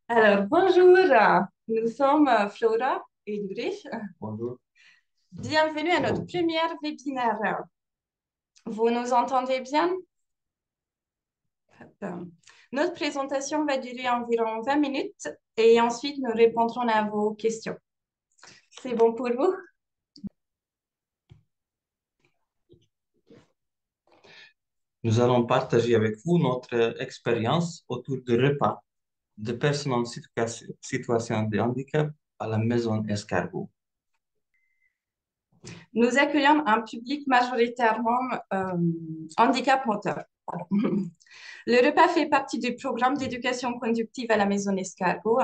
Alors, bonjour, nous sommes Flora et Ulrich. Bonjour. Bienvenue à notre première webinaire. Vous nous entendez bien? Euh, Notre présentation va durer environ 20 minutes et ensuite nous répondrons à vos questions. C'est bon pour vous? Nous allons partager avec vous notre expérience autour de repas de personnes en situation de handicap à la maison Escargot. Nous accueillons un public majoritairement handicap moteur. Pardon. Le repas fait partie du programme d'éducation conductive à la maison Escargot.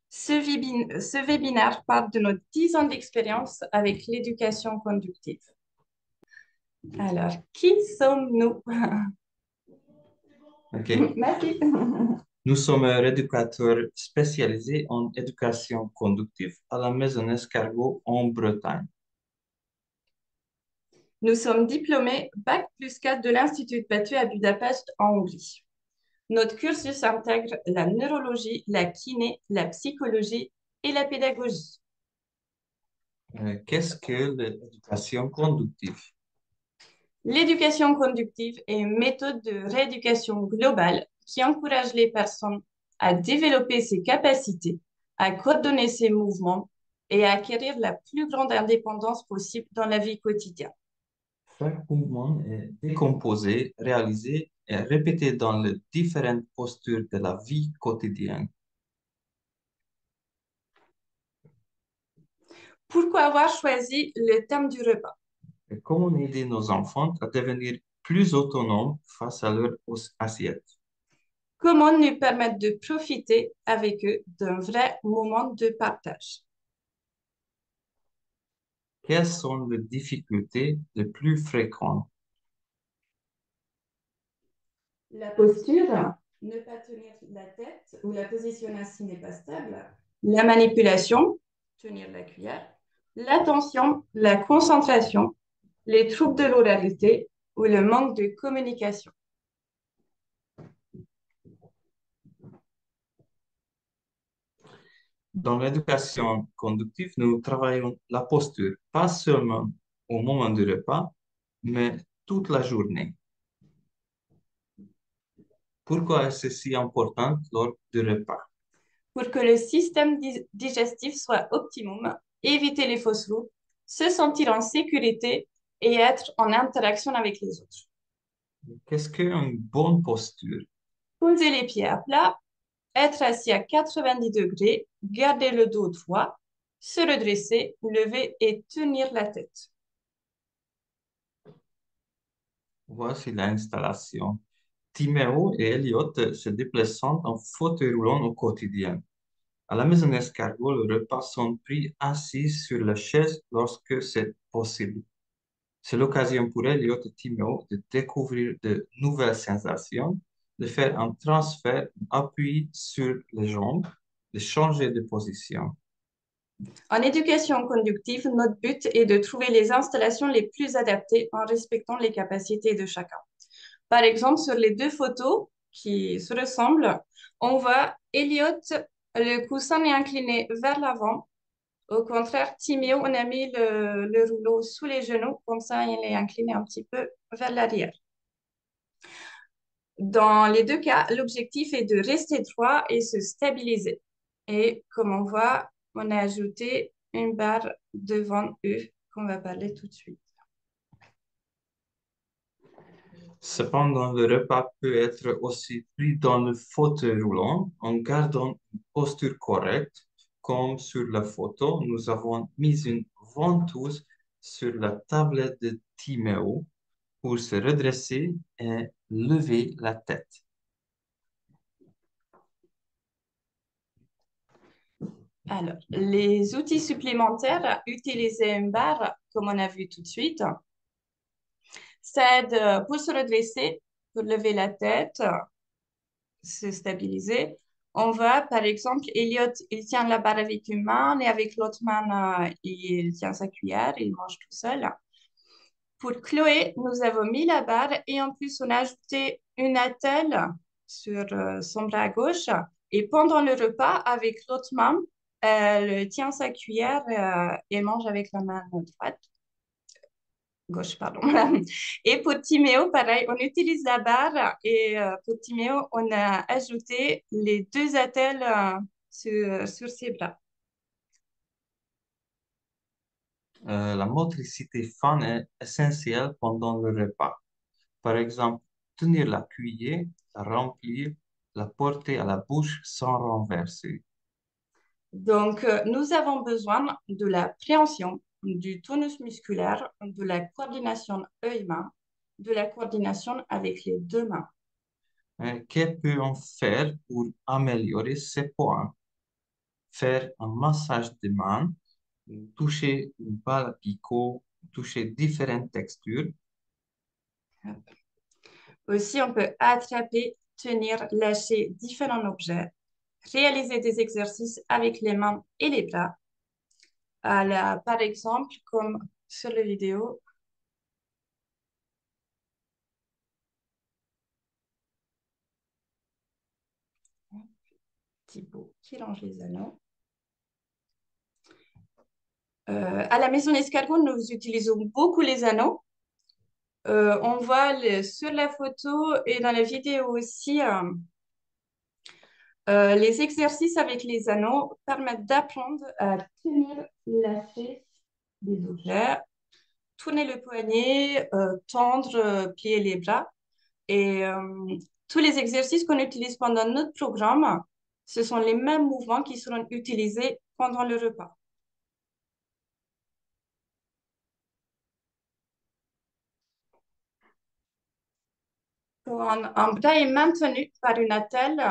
Ce webinaire parle de nos 10 ans d'expérience avec l'éducation conductive. Alors, qui sommes-nous? OK. Merci. Nous sommes éducateurs spécialisés en éducation conductive à la maison Escargot en Bretagne. Nous sommes diplômés Bac+4 de l'Institut Batu à Budapest en Hongrie. Notre cursus intègre la neurologie, la kiné, la psychologie et la pédagogie. Qu'est-ce que l'éducation conductive? L'éducation conductive est une méthode de rééducation globale qui encourage les personnes à développer ses capacités, à coordonner ses mouvements et à acquérir la plus grande indépendance possible dans la vie quotidienne. Chaque mouvement est décomposé, réalisé et répété dans les différentes postures de la vie quotidienne. Pourquoi avoir choisi le thème du repas? Et comment aider nos enfants à devenir plus autonomes face à leurs assiettes? Comment nous permettre de profiter avec eux d'un vrai moment de partage? Quelles sont les difficultés les plus fréquentes? La posture, ne pas tenir la tête ou la position assise n'est pas stable. La manipulation, tenir la cuillère. L'attention, la concentration, les troubles de l'oralité ou le manque de communication. Dans l'éducation conductive, nous travaillons la posture, pas seulement au moment du repas, mais toute la journée. Pourquoi est-ce si important lors du repas? Pour que le système digestif soit optimum, éviter les fausses routes, se sentir en sécurité et être en interaction avec les autres. Qu'est-ce qu'une bonne posture? Poser les pieds à plat, être assis à 90 degrés, garder le dos droit, se redresser, lever et tenir la tête. Voici l'installation. Timéo et Elliot se déplacent en fauteuil roulant au quotidien. À la maison escargot, le repas sont pris assis sur la chaise lorsque c'est possible. C'est l'occasion pour Elliot et Timéo de découvrir de nouvelles sensations, de faire un transfert, appui sur les jambes, de changer de position. En éducation conductive, notre but est de trouver les installations les plus adaptées en respectant les capacités de chacun. Par exemple, sur les deux photos qui se ressemblent, on voit Elliot, le coussin est incliné vers l'avant. Au contraire, Timéo, on a mis le rouleau sous les genoux, comme ça il est incliné un petit peu vers l'arrière. Dans les deux cas, l'objectif est de rester droit et se stabiliser. Et comme on voit, on a ajouté une barre devant eux qu'on va parler tout de suite. Cependant, le repas peut être aussi pris dans le fauteuil roulant en gardant une posture correcte. Comme sur la photo, nous avons mis une ventouse sur la tablette de Timéo pour se redresser et lever la tête. Alors, les outils supplémentaires, utiliser une barre, comme on a vu tout de suite, ça aide pour se redresser, pour lever la tête, se stabiliser. On va, par exemple, Elliot, il tient la barre avec une main et avec l'autre main, il tient sa cuillère, il mange tout seul. Pour Chloé, nous avons mis la barre et en plus, on a ajouté une attelle sur son bras gauche et pendant le repas, avec l'autre main, elle tient sa cuillère et mange avec la main droite. Gauche, pardon. Et pour Timéo, pareil, on utilise la barre et pour Timéo, on a ajouté les deux attelles sur ses bras. La motricité fine est essentielle pendant le repas. Par exemple, tenir la cuillère, la remplir, la porter à la bouche sans renverser. Donc, nous avons besoin de la préhension, du tonus musculaire, de la coordination œil-main, de la coordination avec les deux mains. Que peut-on faire pour améliorer ces points? Faire un massage des mains, toucher une balle à picot, toucher différentes textures. Aussi, on peut attraper, tenir, lâcher différents objets, réaliser des exercices avec les mains et les bras. Par exemple, comme sur la vidéo, Thibaut qui range les anneaux. À la maison escargot, nous utilisons beaucoup les anneaux. On voit sur la photo et dans la vidéo aussi, les exercices avec les anneaux permettent d'apprendre à tenir, lâcher des objets, tourner le poignet, tendre, plier les bras. Et tous les exercices qu'on utilise pendant notre programme, ce sont les mêmes mouvements qui seront utilisés pendant le repas. Quand un bras est maintenu par une attelle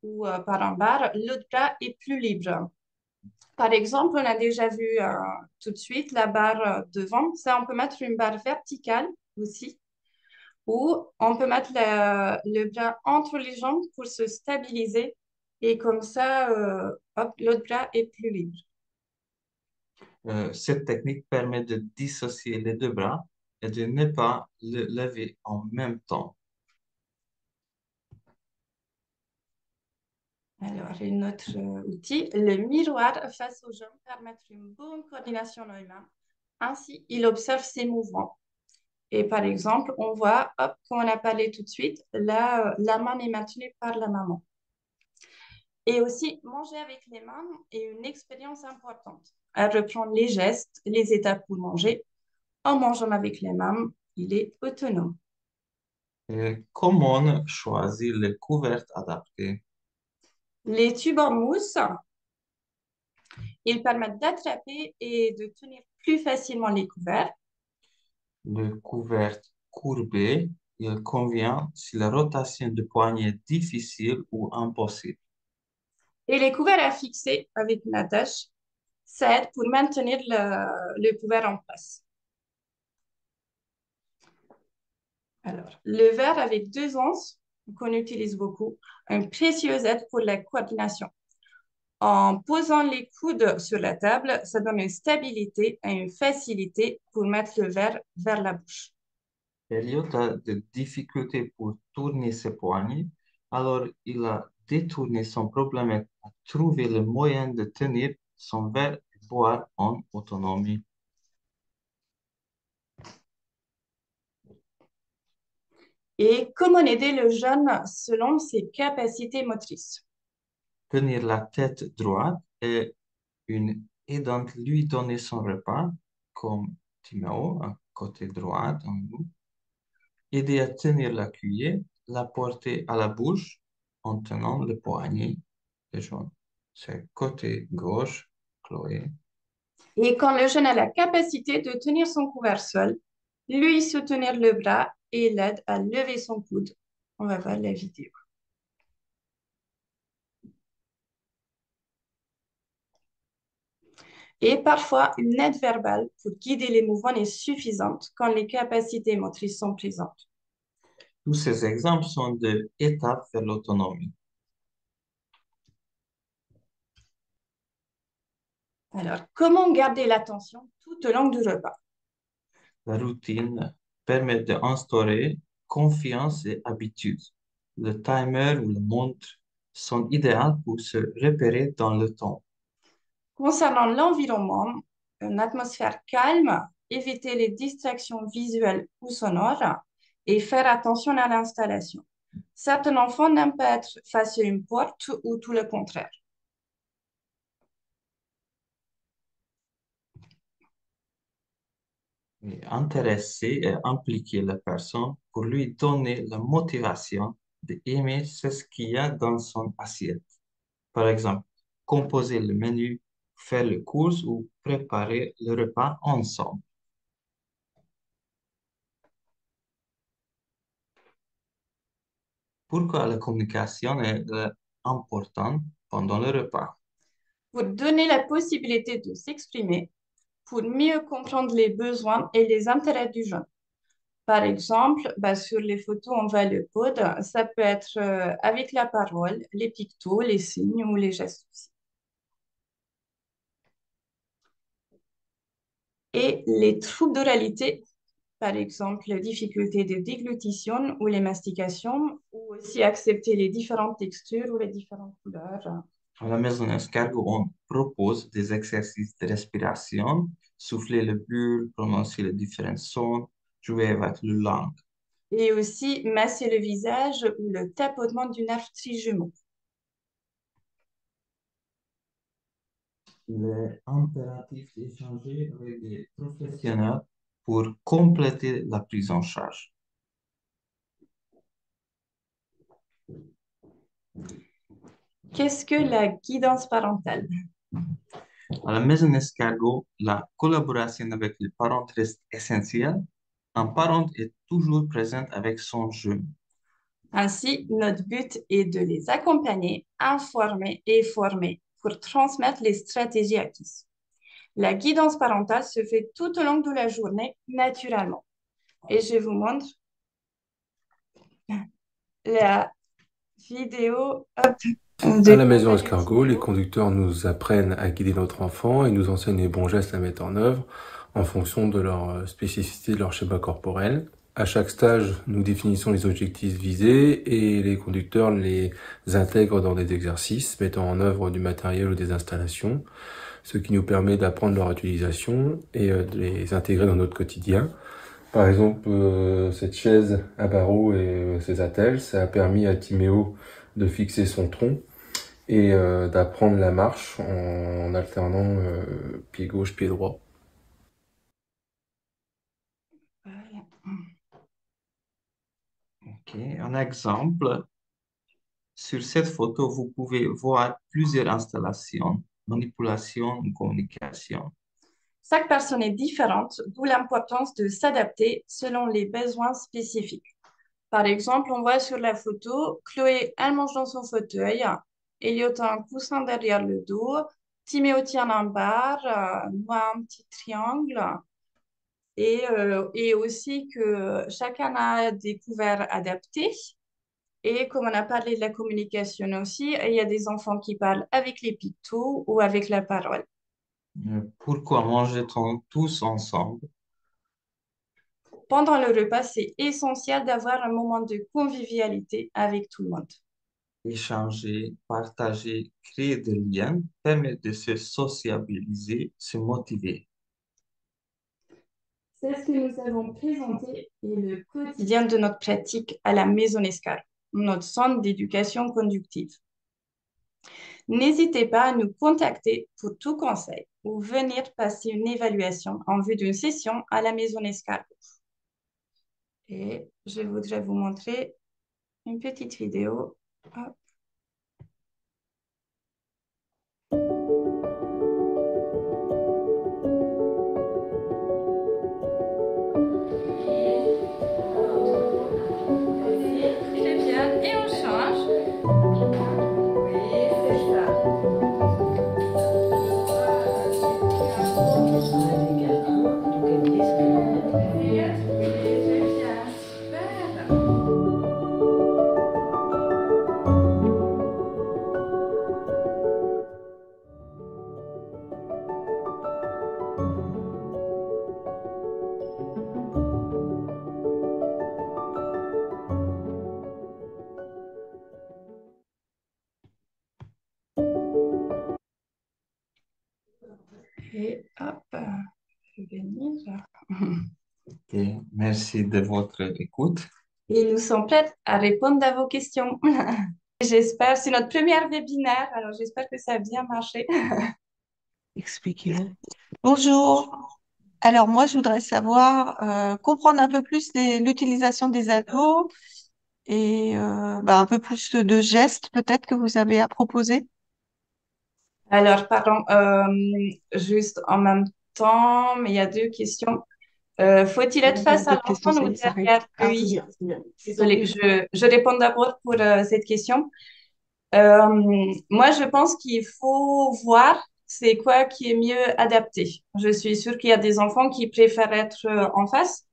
ou par un bar, l'autre bras est plus libre. Par exemple, on a déjà vu tout de suite la barre devant. Ça, on peut mettre une barre verticale aussi, ou on peut mettre le bras entre les jambes pour se stabiliser. Et comme ça, hop, l'autre bras est plus libre. Cette technique permet de dissocier les deux bras et de ne pas le lever en même temps. Alors, une autre outil, le miroir face aux jambes permet une bonne coordination humaine. Ainsi, il observe ses mouvements. Et par exemple, on voit, hop, comme on a parlé tout de suite, là, la main est maintenue par la maman. Et aussi, manger avec les mains est une expérience importante. Elle reprend les gestes, les étapes pour manger. En mangeant avec les mains, il est autonome. Comment choisir les couvertes adaptées? Les tubes en mousse, ils permettent d'attraper et de tenir plus facilement les couverts. Le couvert courbé, il convient si la rotation de poignet est difficile ou impossible. Et les couverts à fixer avec une attache, ça aide pour maintenir le couvert en place. Alors, le verre avec deux anses, qu'on utilise beaucoup, un précieux aide pour la coordination. En posant les coudes sur la table, ça donne une stabilité et une facilité pour mettre le verre vers la bouche. Elliot a des difficultés pour tourner ses poignets, alors il a détourné son problème à trouver le moyen de tenir son verre et boire en autonomie. Et comment aider le jeune selon ses capacités motrices? Tenir la tête droite et une aidante lui donner son repas, comme Timéo, à côté droit, en nous. Aider à tenir la cuillère, la porter à la bouche en tenant le poignet de jaune. C'est côté gauche, Chloé. Et quand le jeune a la capacité de tenir son couvert seul, lui soutenir le bras et l'aide à lever son coude. On va voir la vidéo. Et parfois, une aide verbale pour guider les mouvements est suffisante quand les capacités motrices sont présentes. Tous ces exemples sont des étapes vers l'autonomie. Alors, comment garder l'attention tout au long du repas? La routine permet d'instaurer confiance et habitude. Le timer ou la montre sont idéales pour se repérer dans le temps. Concernant l'environnement, une atmosphère calme, éviter les distractions visuelles ou sonores et faire attention à l'installation. Certains enfants n'aiment pas être face à une porte ou tout le contraire. Et intéresser et impliquer la personne pour lui donner la motivation d'aimer ce qu'il y a dans son assiette. Par exemple, composer le menu, faire les courses ou préparer le repas ensemble. Pourquoi la communication est importante pendant le repas? Pour donner la possibilité de s'exprimer, pour mieux comprendre les besoins et les intérêts du jeune. Par exemple, sur les photos, on voit le code. Ça peut être avec la parole, les pictos, les signes ou les gestes aussi. Et les troubles d'oralité, par exemple, les difficultés de déglutition ou les mastications, ou aussi accepter les différentes textures ou les différentes couleurs. À la maison Escargot, on propose des exercices de respiration, souffler le bulle, prononcer les différents sons, jouer avec le langue. Et aussi masser le visage ou le tapotement du nerf trijumeau. Il est impératif d'échanger avec des professionnels pour compléter la prise en charge. Qu'est-ce que la guidance parentale? À la maison Escargot, la collaboration avec les parents reste essentielle. Un parent est toujours présent avec son jeune. Ainsi, notre but est de les accompagner, informer et former pour transmettre les stratégies acquises. La guidance parentale se fait tout au long de la journée naturellement. Et je vous montre la vidéo À de la maison Nathalie Escargot, les Thibault. conducteurs nous apprennent à guider notre enfant et nous enseignent les bons gestes à mettre en œuvre en fonction de leur spécificité, de leur schéma corporel. À chaque stage, nous définissons les objectifs visés et les conducteurs les intègrent dans des exercices mettant en œuvre du matériel ou des installations, ce qui nous permet d'apprendre leur utilisation et de les intégrer dans notre quotidien. Par exemple, cette chaise à barreaux et ses attelles, ça a permis à Timéo de fixer son tronc et d'apprendre la marche en alternant pied gauche, pied droit. Voilà. Ok, un exemple. Sur cette photo, vous pouvez voir plusieurs installations, manipulation et communication. Chaque personne est différente, d'où l'importance de s'adapter selon les besoins spécifiques. Par exemple, on voit sur la photo, Chloé, elle mange dans son fauteuil, Elliot a un coussin derrière le dos, Timéo tient un bar, moi un petit triangle, et aussi que chacun a des couverts adaptés. Et comme on a parlé de la communication aussi, il y a des enfants qui parlent avec les pictos ou avec la parole. Pourquoi mange-t-on tous ensemble? Pendant le repas, c'est essentiel d'avoir un moment de convivialité avec tout le monde. Échanger, partager, créer des liens permet de se sociabiliser, se motiver. C'est ce que nous avons présenté et le quotidien de notre pratique à la Maison Escar, notre centre d'éducation conductive. N'hésitez pas à nous contacter pour tout conseil ou venir passer une évaluation en vue d'une session à la Maison Escar. Et je voudrais vous montrer une petite vidéo. Hop. Très bien, et on change. Oui, c'est ça. Très bien, super. Et hop, je vais venir. Ok, merci de votre écoute. Et nous sommes prêtes à répondre à vos questions. J'espère, c'est notre première webinaire, alors j'espère que ça a bien marché. Expliquez-le. Bonjour. Alors moi, je voudrais savoir, comprendre un peu plus l'utilisation des anneaux et un peu plus de gestes peut-être que vous avez à proposer. Alors, pardon, juste en même temps, mais il y a deux questions. Faut-il être face à D'autres questions, l'enfant ou ça arrive. derrière Ah, c'est lui? bien, c'est bien. Désolée, je réponds d'abord pour cette question. Euh, Moi, je pense qu'il faut voir c'est quoi qui est mieux adapté. Je suis sûre qu'il y a des enfants qui préfèrent être en face,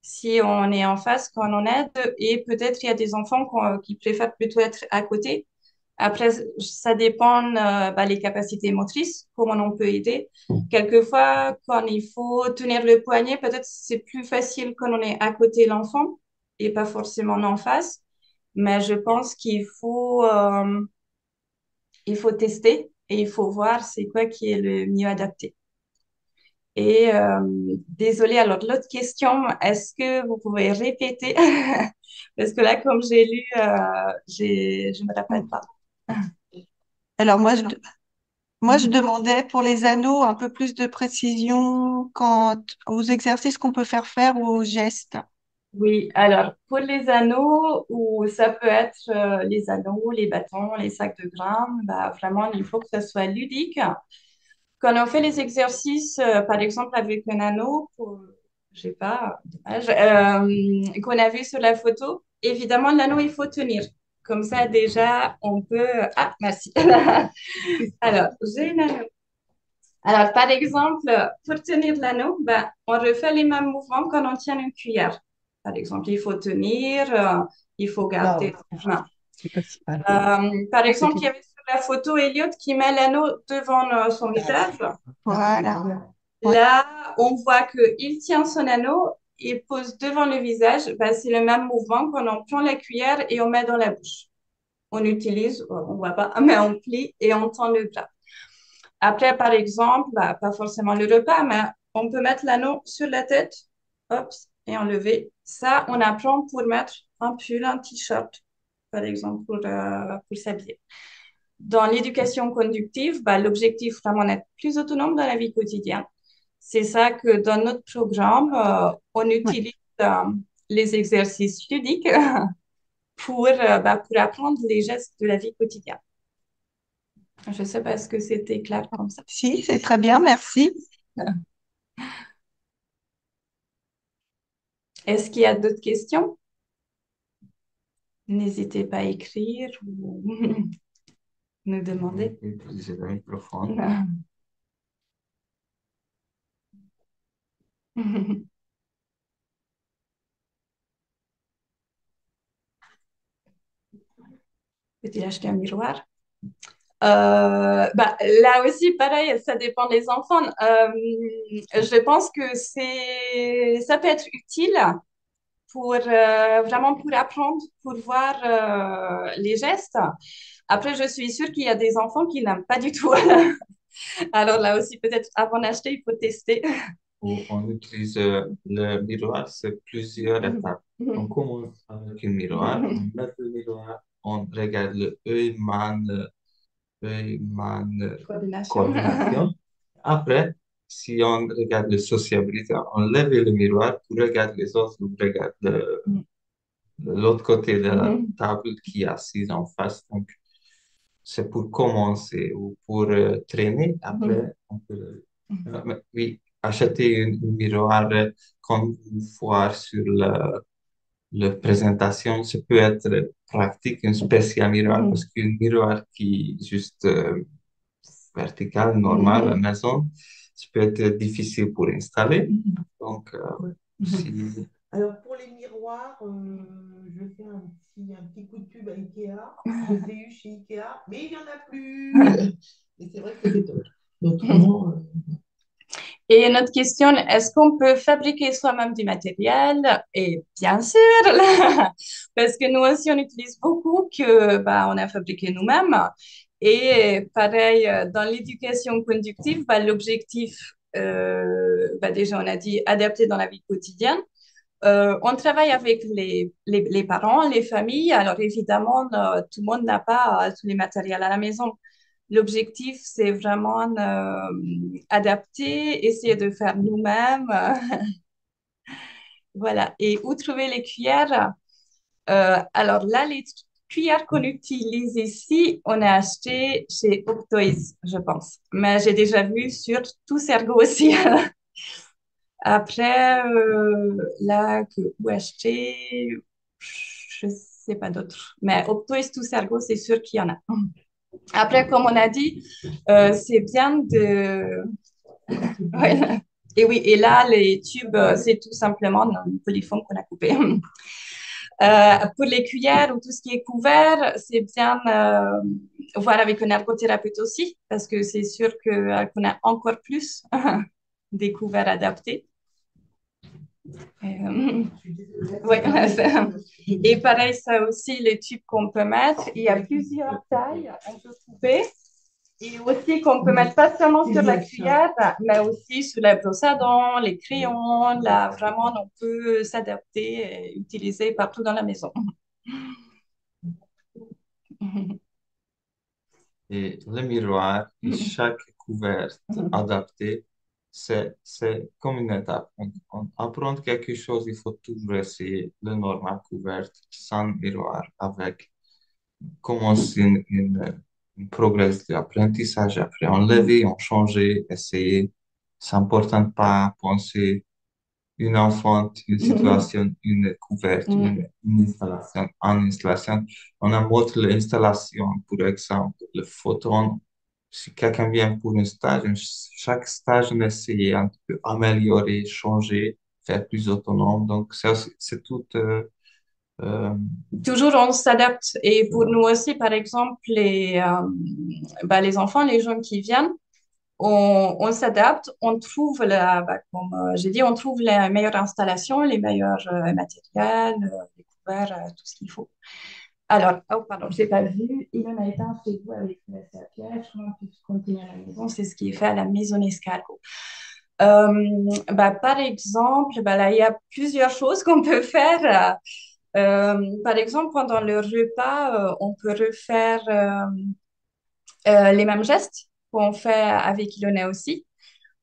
si on est en face quand on aide, et peut-être il y a des enfants qui préfèrent plutôt être à côté. Après, ça dépend les capacités motrices, comment on peut aider. Quelquefois, quand il faut tenir le poignet, peut-être c'est plus facile quand on est à côté de l'enfant et pas forcément en face. Mais je pense il faut tester et il faut voir c'est quoi qui est le mieux adapté. Et désolée, alors l'autre question, est-ce que vous pouvez répéter? Parce que là, comme j'ai lu, je me rappelle pas. Alors moi, je demandais pour les anneaux un peu plus de précision quant aux exercices qu'on peut faire ou aux gestes. Oui, alors pour les anneaux, ou ça peut être les anneaux, les bâtons, les sacs de grains, bah, vraiment, il faut que ça soit ludique. Quand on fait les exercices, par exemple avec un anneau, je sais pas, dommage, qu'on a vu sur la photo, évidemment, l'anneau, il faut tenir. Comme ça, déjà, on peut... Ah, merci. Alors, j'ai un anneau. Alors, par exemple, pour tenir l'anneau, ben, on refait les mêmes mouvements quand on tient une cuillère. Par exemple, il faut tenir, il faut garder la main. C'est pas si mal. Par exemple, il y avait sur la photo Elliot qui met l'anneau devant son visage. Voilà. Ouais. Là, on voit qu'il tient son anneau et pose devant le visage. Ben, c'est le même mouvement quand on prend la cuillère et on met dans la bouche. On utilise, on voit pas, mais on plie et on tend le bras. Après, par exemple, pas forcément le repas, mais on peut mettre l'anneau sur la tête, hop, et enlever. Ça, on apprend pour mettre un pull, un t-shirt, par exemple, pour s'habiller. Dans l'éducation conductive, l'objectif vraiment d'être plus autonome dans la vie quotidienne. C'est ça que dans notre programme, on Ouais. utilise les exercices ludiques pour apprendre les gestes de la vie quotidienne. Je ne sais pas ce que c'était clair comme ça. Si, c'est très bien, merci. Est-ce qu'il y a d'autres questions? N'hésitez pas à écrire ou nous demander. Utiliser le microphone. Peut-il acheter un miroir? Là aussi, pareil, ça dépend des enfants. Je pense que ça peut être utile pour vraiment pour apprendre, pour voir les gestes. Après, je suis sûre qu'il y a des enfants qui n'aiment pas du tout. Alors là aussi, peut-être avant d'acheter, il faut tester. Où on utilise le miroir, c'est plusieurs étapes. On commence avec un miroir, on met le miroir, on regarde le Coordination. coordination. Après, si on regarde la sociabilité, on lève le miroir pour regarder les autres, on regarde l'autre côté de la table qui est assise en face. Donc, c'est pour commencer ou pour traîner. Après, on peut, mais oui, acheter un miroir qu'on vous voir sur la présentation, ça peut être pratique, un spécial miroir, parce qu'un miroir qui est juste vertical, normal, à la maison, ça peut être difficile pour installer. Donc, si... Alors, pour les miroirs, je fais un petit coup de pub à Ikea. Je les ai eu chez Ikea, mais il n'y en a plus. Et c'est vrai que c'est dommage. Autrement, Et notre question, est-ce qu'on peut fabriquer soi-même du matériel? Et bien sûr, parce que nous aussi, on utilise beaucoup que bah, on a fabriqué nous-mêmes. Et pareil, dans l'éducation conductive, bah, l'objectif, bah, déjà, on a dit adapter dans la vie quotidienne. On travaille avec les parents, les familles. Alors évidemment, tout le monde n'a pas tous les matériels à la maison. L'objectif, c'est vraiment adapter, essayer de faire nous-mêmes. Voilà. Et où trouver les cuillères? Alors là, les cuillères qu'on utilise ici, on a acheté chez Optoys, je pense. Mais j'ai déjà vu sur Toutsergo aussi. Après, là, où acheter, je sais pas d'autres. Mais Optoys, Toutsergo, c'est sûr qu'il y en a. Après, comme on a dit, c'est bien de... Ouais. Et oui, et là, les tubes, c'est tout simplement une polyforme qu'on a coupé. Pour les cuillères ou tout ce qui est couvert, c'est bien voir avec un ergothérapeute aussi, parce que c'est sûr qu'on a encore plus des couverts adaptés. Ouais, et pareil, ça aussi, les tubes qu'on peut mettre, il y a plusieurs tailles, on peut couper. Et aussi qu'on peut mettre pas seulement sur la cuillère, mais aussi sur la brosse à dents, les crayons. Là, vraiment, on peut s'adapter et utiliser partout dans la maison. Et le miroir et chaque couverte adaptée, c'est comme une étape. On apprend quelque chose, il faut toujours essayer le normal couverte sans miroir, avec commencer une progrès d'apprentissage, après enlever, en changer, essayer. C'est important de pas penser une enfant, une situation, une couverture, une installation, en installation. On a montré l'installation, par exemple, le photon. Si quelqu'un vient pour un stage, chaque stage, on essaie un peu améliorer, changer, faire plus autonome. Donc, c'est tout. Euh, Toujours, on s'adapte. Et pour nous aussi, par exemple, bah, les enfants, les jeunes qui viennent, on s'adapte, on trouve, bah, comme j'ai dit, on trouve les meilleures installations, les meilleurs matériels, les couverts, tout ce qu'il faut. Alors, oh, pardon, je n'ai pas vu. Il en a éteint chez vous avec sa pièce. On peut continuer à la maison. C'est ce qui est fait à la maison Escargot. Bah, par exemple, bah, là, il y a plusieurs choses qu'on peut faire. Par exemple, pendant le repas, on peut refaire les mêmes gestes qu'on fait avec Ilona aussi.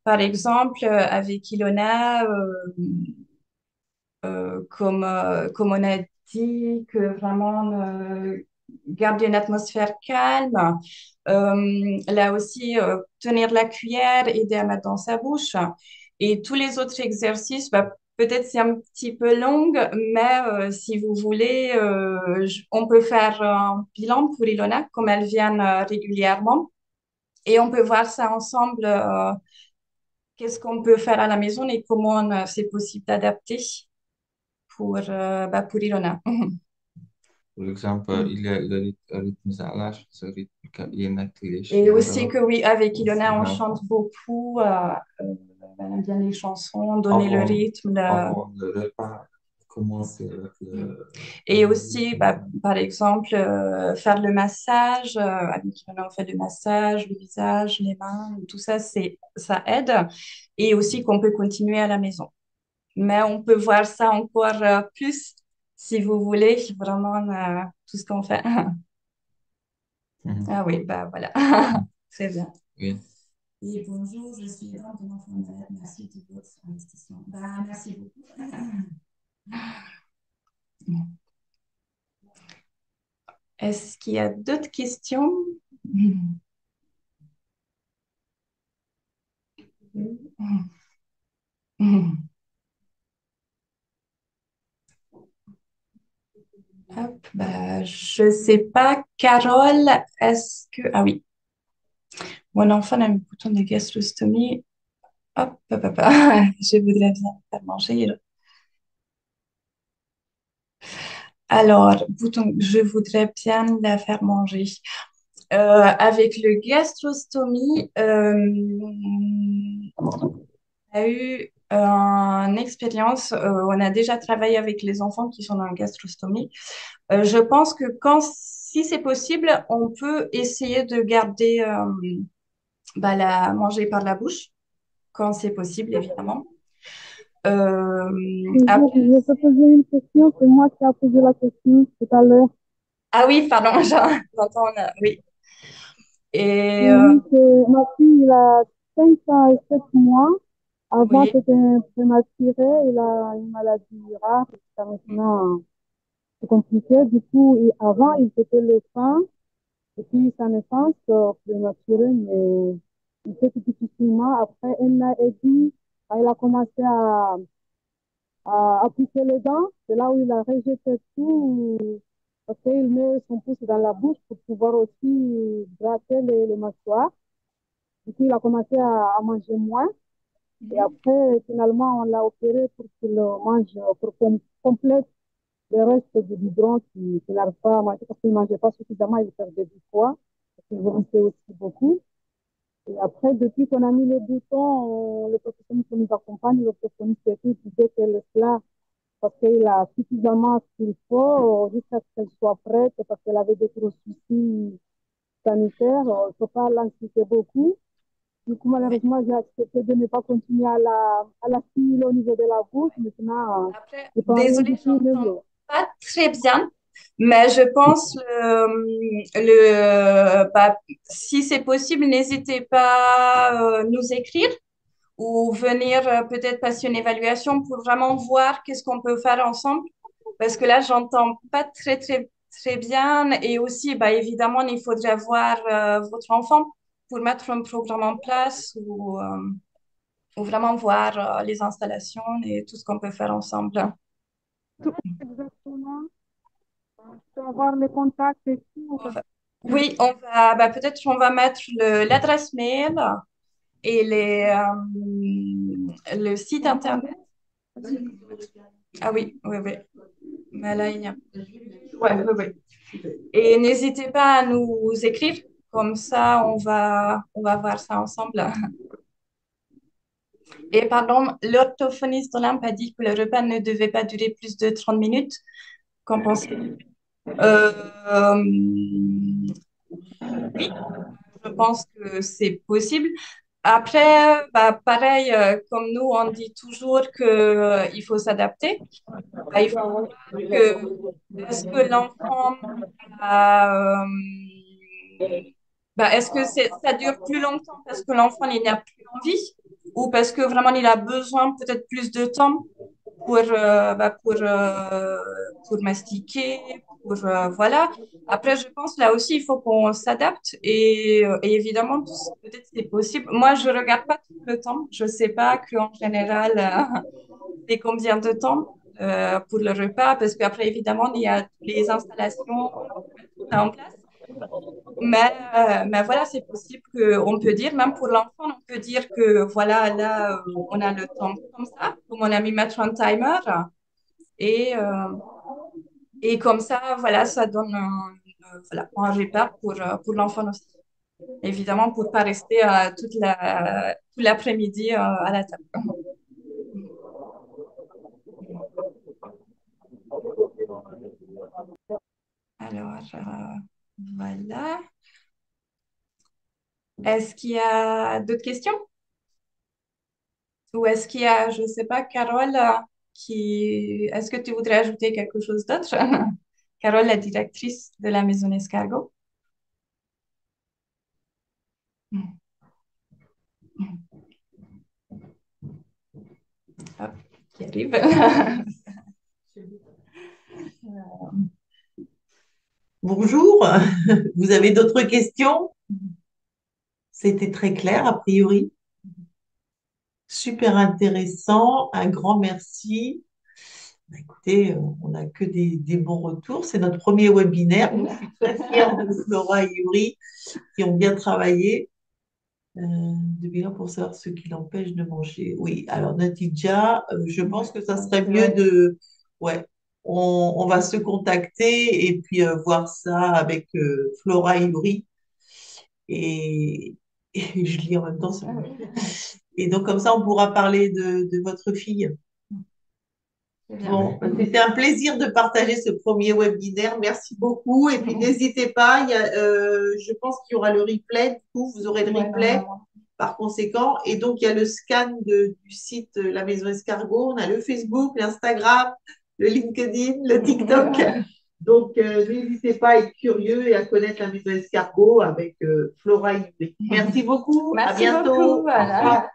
Par exemple, avec Ilona, comme on a dit, que vraiment garder une atmosphère calme. Là aussi, tenir la cuillère, aider à mettre dans sa bouche. Et tous les autres exercices, bah, peut-être c'est un petit peu long, mais si vous voulez, on peut faire un bilan pour Ilona, comme elle vient régulièrement. Et on peut voir ça ensemble, qu'est-ce qu'on peut faire à la maison et comment c'est possible d'adapter pour Ilona. par exemple, il y a le rythme zalash, ce rythme qui est Et aussi naturel. que oui, avec Ilona, on chante beaucoup, elle aime bien les chansons, donner le Avant, rythme. avant le repas, commencer avec le... Et aussi, bah, par exemple, faire le massage. Avec Ilona, on fait le massage, le visage, les mains, tout ça, ça aide. Et aussi qu'on peut continuer à la maison. Mais on peut voir ça encore plus si vous voulez, vraiment tout ce qu'on fait. Mhm. Ah oui, bah voilà, très bien. Oui. Et bonjour, je suis Evelyne de l'Enfant Malade. Merci de votre investissement. Bah, merci beaucoup. Est-ce qu'il y a d'autres questions? Hop, bah, je sais pas, Carole, est-ce que... Ah oui, mon enfant a un bouton de gastrostomie. Hop, hop, hop, hop. Je voudrais bien faire manger. Alors, bouton, je voudrais bien la faire manger. Avec le gastrostomie, a eu une expérience, on a déjà travaillé avec les enfants qui sont en gastrostomie. Je pense que si c'est possible, on peut essayer de garder la manger par la bouche, quand c'est possible, évidemment. Après, Je peux poser une question, c'est moi qui ai posé la question tout à l'heure. ah oui, pardon, j'entends, oui. Et Oui, ma fille, il a 5 ans et 7 mois. Avant, oui, c'était un prématuré, il a une maladie rare, jusqu'à maintenant, c'est compliqué. Du coup, avant, il était le sein, et puis sa naissance, prématurée, mais il fait tout difficilement. Après un an et demi, quand il a commencé à pousser les dents. C'est là où il a rejeté tout, parce qu'il met son pouce dans la bouche pour pouvoir aussi gratter les mâchoires. Du coup, il a commencé à manger moins. Et après, finalement, on l'a opéré pour qu'il mange, pour qu'on complète le reste du biberon qui n'arrive pas à manger parce qu'il ne mangeait pas suffisamment, il perdait du poids, parce qu'il vomissait aussi beaucoup. Et après, depuis qu'on a mis les boutons, le professionnel qui nous accompagne, le professionnel qui disait que le plat parce qu'il a suffisamment ce qu'il faut jusqu'à ce qu'elle soit prête, parce qu'elle avait des gros soucis sanitaires. Il ne faut pas l'inciter beaucoup. Du coup, oui. malheureusement, j'ai accepté de ne pas continuer à la stimuler au niveau de la bouche. Maintenant, Après, je prends rien désolée, du tout de j'entends l'eau. pas très bien, mais je pense si c'est possible, n'hésitez pas à nous écrire ou venir peut-être passer une évaluation pour vraiment voir qu'est-ce qu'on peut faire ensemble. Parce que là, j'entends pas très bien. Et aussi, bah, évidemment, il faudrait voir votre enfant pour mettre un programme en place ou vraiment voir les installations et tout ce qu'on peut faire ensemble. Tout exactement. Je peux avoir les contacts et tout. Oui, peut-être on va mettre l'adresse mail et le site Vous internet. m'entendez? Ah oui, oui, oui. Mais là, il n'y a ouais, oui, oui. Et n'hésitez pas à nous écrire, comme ça on va voir ça ensemble. Et pardon, l'orthophoniste Olympe a dit que le repas ne devait pas durer plus de 30 minutes. Qu'en pensez-vous? Euh, oui, je pense que c'est possible. Après, bah, pareil, comme nous, on dit toujours que, il faut s'adapter. Bah, il faut voir que est-ce que l'enfant a, est-ce que ça dure plus longtemps parce que l'enfant il n'a plus envie ou parce que vraiment il a besoin peut-être plus de temps pour mastiquer, voilà. Après, je pense là aussi, il faut qu'on s'adapte et évidemment, peut-être c'est possible. Moi, je regarde pas tout le temps. Je sais pas qu'en général, c'est combien de temps pour le repas parce qu'après, évidemment, il y a les installations, tout ça en place. Mais voilà, c'est possible qu'on peut dire, même pour l'enfant, on peut dire que voilà, là, on a le temps comme ça, comme on a mis mettre un timer. Et, euh, et comme ça, voilà, ça donne un repas pour l'enfant aussi. Évidemment, pour ne pas rester tout l'après-midi à la table. Alors, voilà. Est-ce qu'il y a d'autres questions? Ou est-ce qu'il y a, je ne sais pas, Carole, est-ce que tu voudrais ajouter quelque chose d'autre? Carole, la directrice de la maison Escargot. Hop, qui arrive. Bonjour, vous avez d'autres questions? C'était très clair, a priori. Super intéressant, un grand merci. Bah, écoutez, on n'a que des bons retours. C'est notre premier webinaire. Donc, je suis très fière de Flora et Yuri qui ont bien travaillé. De bien pour savoir ce qui l'empêche de manger. Oui, alors Natidja, je pense que ça serait mieux de... Ouais, on va se contacter et puis voir ça avec Flora et Yuri. Et je lis en même temps. Et donc, comme ça, on pourra parler de votre fille. C'est bien. Bon, c'était un plaisir de partager ce premier webinaire. Merci beaucoup. Et puis, n'hésitez pas, je pense qu'il y aura le replay. Du coup, vous aurez le Ouais, replay normalement. par conséquent. Et donc, il y a le scan du site La Maison Escargot. On a le Facebook, l'Instagram, le LinkedIn, le TikTok. Donc, n'hésitez pas à être curieux et à connaître La Maison Escargot avec Flora Ivry. Merci beaucoup. À Merci bientôt. beaucoup. Au Voilà. revoir.